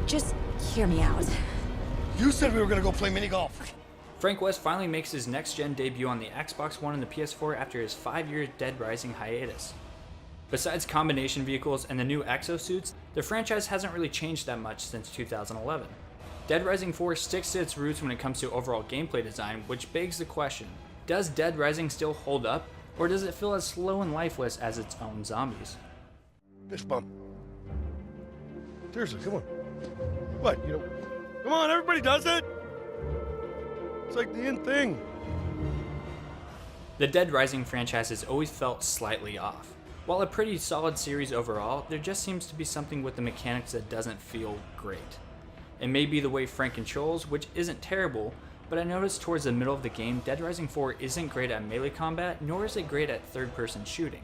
Just hear me out. You said we were gonna go play mini golf. Frank West finally makes his next-gen debut on the Xbox One and the PS4 after his 5-year Deadrising hiatus. Besides combination vehicles and the new exosuits, the franchise hasn't really changed that much since 2011. Deadrising 4 sticks to its roots when it comes to overall gameplay design, which begs the question, does Deadrising still hold up, or does it feel as slow and lifeless as its own zombies? Fist bump. Seriously, come on. What, come on, everybody does it! It's like the in thing. The Deadrising franchise has always felt slightly off. While a pretty solid series overall, there just seems to be something with the mechanics that doesn't feel great. It may be the way Frank controls, which isn't terrible, but I noticed towards the middle of the game, Deadrising 4 isn't great at melee combat, nor is it great at third-person shooting.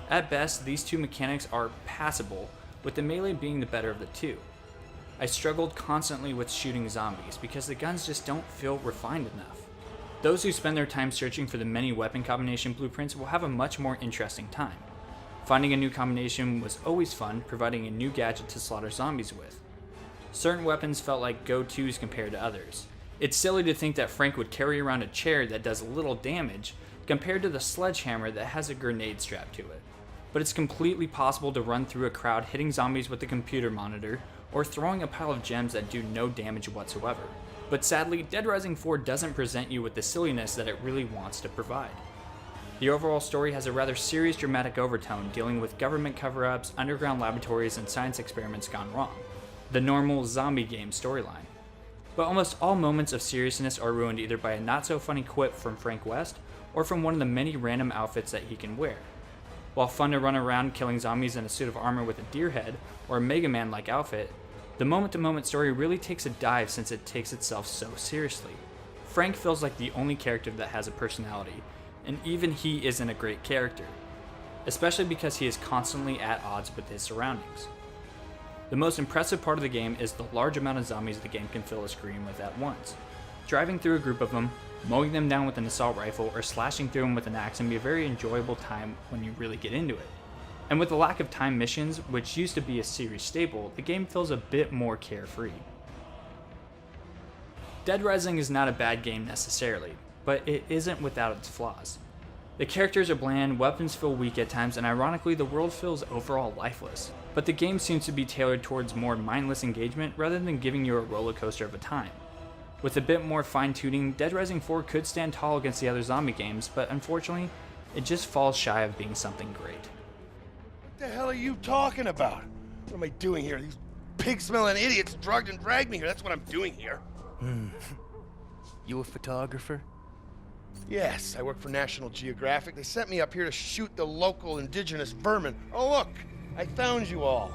At best, these two mechanics are passable, with the melee being the better of the two. I struggled constantly with shooting zombies, because the guns just don't feel refined enough. Those who spend their time searching for the many weapon combination blueprints will have a much more interesting time. Finding a new combination was always fun, providing a new gadget to slaughter zombies with. Certain weapons felt like go-tos compared to others. It's silly to think that Frank would carry around a chair that does little damage compared to the sledgehammer that has a grenade strapped to it. But it's completely possible to run through a crowd hitting zombies with a computer monitor or throwing a pile of gems that do no damage whatsoever. But sadly, Deadrising 4 doesn't present you with the silliness that it really wants to provide. The overall story has a rather serious dramatic overtone dealing with government cover-ups, underground laboratories, and science experiments gone wrong. The normal zombie game storyline. But almost all moments of seriousness are ruined either by a not-so-funny quip from Frank West or from one of the many random outfits that he can wear. While fun to run around killing zombies in a suit of armor with a deer head or a Mega Man-like outfit, the moment-to-moment story really takes a dive since it takes itself so seriously. Frank feels like the only character that has a personality, and even he isn't a great character, especially because he is constantly at odds with his surroundings. The most impressive part of the game is the large amount of zombies the game can fill a screen with at once. Driving through a group of them, mowing them down with an assault rifle, or slashing through them with an axe can be a very enjoyable time when you really get into it. And with the lack of time missions, which used to be a series staple, the game feels a bit more carefree. Deadrising is not a bad game necessarily, but it isn't without its flaws. The characters are bland, weapons feel weak at times, and ironically the world feels overall lifeless. But the game seems to be tailored towards more mindless engagement rather than giving you a roller coaster of a time. With a bit more fine-tuning, Deadrising 4 could stand tall against the other zombie games, but unfortunately, it just falls shy of being something great. What the hell are you talking about? What am I doing here? These pig-smelling idiots drugged and dragged me here. That's what I'm doing here. You a photographer? Yes, I work for National Geographic. They sent me up here to shoot the local indigenous vermin. Oh, look, I found you all.